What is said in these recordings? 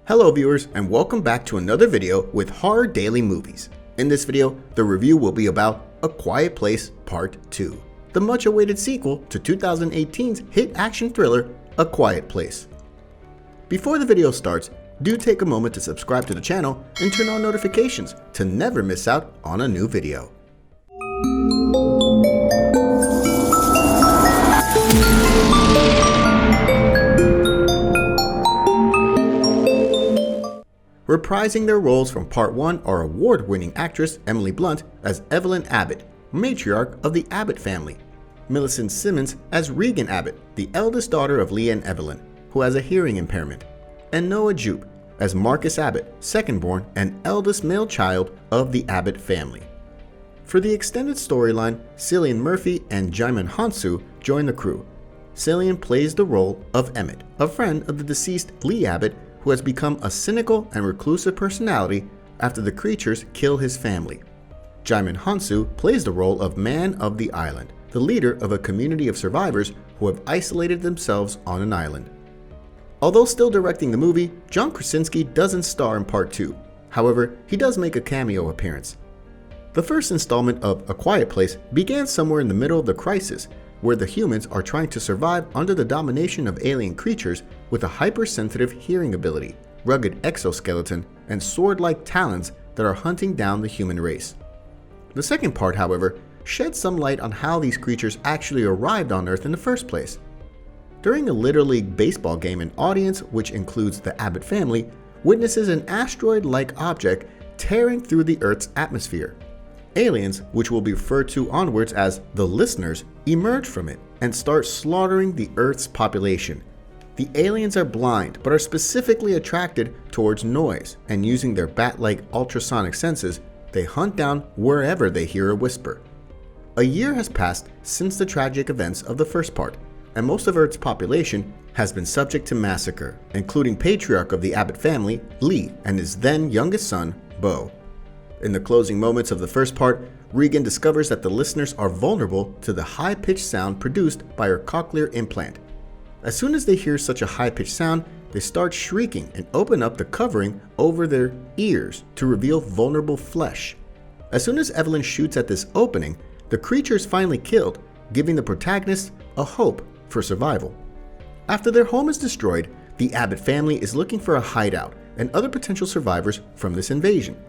Hello viewers, and welcome back to another video with Horror Daily Movies. In this video, the review will be about A Quiet Place Part 2, the much awaited sequel to 2018's hit action thriller A Quiet Place. Before the video starts, do take a moment to subscribe to the channel and turn on notifications to never miss out on a new video. Reprising their roles from Part 1 are award-winning actress Emily Blunt as Evelyn Abbott, matriarch of the Abbott family, Millicent Simmonds as Regan Abbott, the eldest daughter of Leah and Evelyn, who has a hearing impairment, and Noah Jupe as Marcus Abbott, second-born and eldest male child of the Abbott family. For the extended storyline, Cillian Murphy and Djimon Hounsou join the crew. Cillian plays the role of Emmett, a friend of the deceased Lee Abbott who has become a cynical and reclusive personality after the creatures kill his family. Djimon Hounsou plays the role of Man of the Island, the leader of a community of survivors who have isolated themselves on an island. Although still directing the movie, John Krasinski doesn't star in Part 2. However, he does make a cameo appearance. The first installment of A Quiet Place began somewhere in the middle of the crisis, where the humans are trying to survive under the domination of alien creatures with a hypersensitive hearing ability, rugged exoskeleton, and sword-like talons that are hunting down the human race. The second part, however, sheds some light on how these creatures actually arrived on Earth in the first place. During a Little League baseball game, an audience, which includes the Abbott family, witnesses an asteroid-like object tearing through the Earth's atmosphere. Aliens, which will be referred to onwards as the listeners, emerge from it and start slaughtering the Earth's population. The aliens are blind but are specifically attracted towards noise, and using their bat-like ultrasonic senses, they hunt down wherever they hear a whisper. A year has passed since the tragic events of the first part, and most of Earth's population has been subject to massacre, including patriarch of the Abbott family, Lee, and his then youngest son, Beau. In the closing moments of the first part, Regan discovers that the listeners are vulnerable to the high-pitched sound produced by her cochlear implant. As soon as they hear such a high-pitched sound, they start shrieking and open up the covering over their ears to reveal vulnerable flesh. As soon as Evelyn shoots at this opening, the creature is finally killed, giving the protagonists a hope for survival. After their home is destroyed, the Abbott family is looking for a hideout and other potential survivors from this invasion.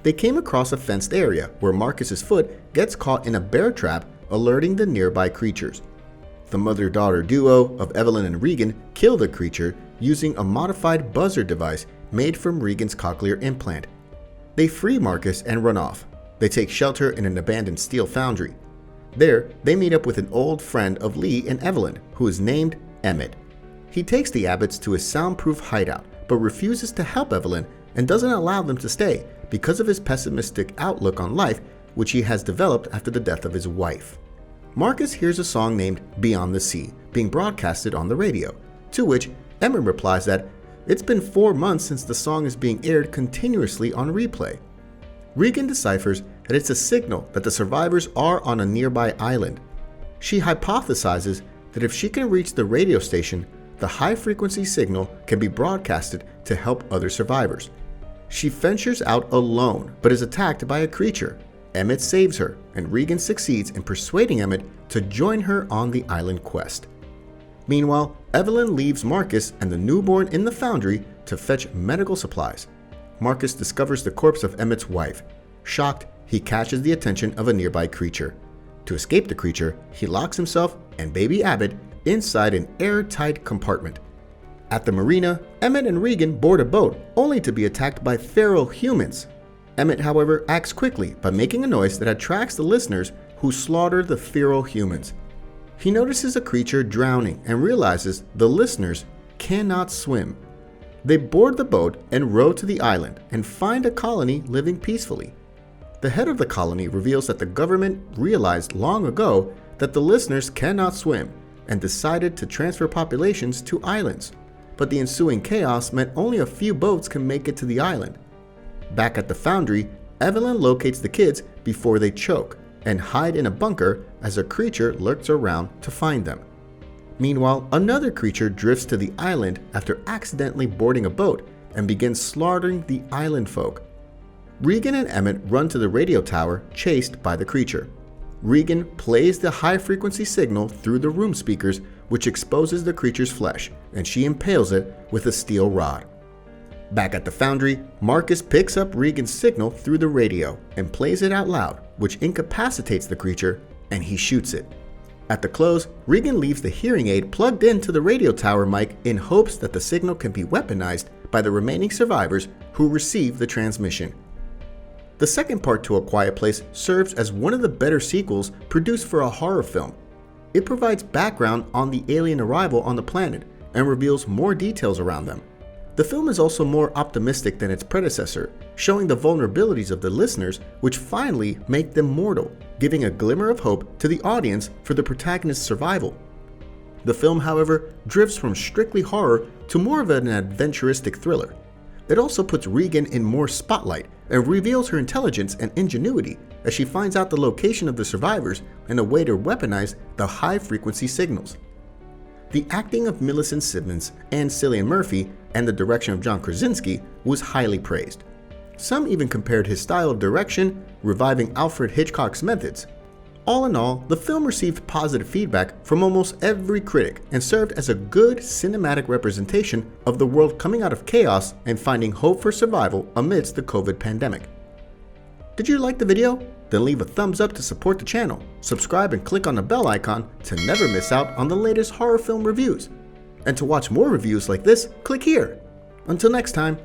They came across a fenced area where Marcus's foot gets caught in a bear trap, alerting the nearby creatures. The mother-daughter duo of Evelyn and Regan kill the creature using a modified buzzer device made from Regan's cochlear implant. They free Marcus and run off. They take shelter in an abandoned steel foundry. There, they meet up with an old friend of Lee and Evelyn, who is named Emmett. He takes the Abbotts to his soundproof hideout, but refuses to help Evelyn and doesn't allow them to stay because of his pessimistic outlook on life, which he has developed after the death of his wife. Marcus hears a song named Beyond the Sea being broadcasted on the radio, to which Emmett replies that it's been 4 months since the song is being aired continuously on replay. Regan deciphers that it's a signal that the survivors are on a nearby island. She hypothesizes that if she can reach the radio station, the high-frequency signal can be broadcasted to help other survivors. She ventures out alone, but is attacked by a creature. Emmett saves her, and Regan succeeds in persuading Emmett to join her on the island quest. Meanwhile, Evelyn leaves Marcus and the newborn in the foundry to fetch medical supplies. Marcus discovers the corpse of Emmett's wife. Shocked, he catches the attention of a nearby creature. To escape the creature, he locks himself and baby Abbott inside an airtight compartment. At the marina, Emmett and Regan board a boat, only to be attacked by feral humans. Emmett, however, acts quickly by making a noise that attracts the listeners, who slaughter the feral humans. He notices a creature drowning and realizes the listeners cannot swim. They board the boat and row to the island and find a colony living peacefully. The head of the colony reveals that the government realized long ago that the listeners cannot swim and decided to transfer populations to islands. But the ensuing chaos meant only a few boats can make it to the island. Back at the foundry, Evelyn locates the kids before they choke and hide in a bunker as a creature lurks around to find them. Meanwhile, another creature drifts to the island after accidentally boarding a boat and begins slaughtering the island folk. Regan and Emmett run to the radio tower, chased by the creature. Regan plays the high-frequency signal through the room speakers, which exposes the creature's flesh, and she impales it with a steel rod. Back at the foundry, Marcus picks up Regan's signal through the radio and plays it out loud, which incapacitates the creature, and he shoots it. At the close, Regan leaves the hearing aid plugged into the radio tower mic in hopes that the signal can be weaponized by the remaining survivors who receive the transmission. The second part to A Quiet Place serves as one of the better sequels produced for a horror film. It provides background on the alien arrival on the planet and reveals more details around them. The film is also more optimistic than its predecessor, showing the vulnerabilities of the listeners which finally make them mortal, giving a glimmer of hope to the audience for the protagonist's survival. The film, however, drifts from strictly horror to more of an adventuristic thriller. It also puts Regan in more spotlight and reveals her intelligence and ingenuity as she finds out the location of the survivors and a way to weaponize the high-frequency signals. The acting of Millicent Simmonds and Cillian Murphy and the direction of John Krasinski was highly praised. Some even compared his style of direction, reviving Alfred Hitchcock's methods. All in all, the film received positive feedback from almost every critic and served as a good cinematic representation of the world coming out of chaos and finding hope for survival amidst the COVID pandemic. Did you like the video? Then leave a thumbs up to support the channel, subscribe and click on the bell icon to never miss out on the latest horror film reviews. And to watch more reviews like this, click here. Until next time.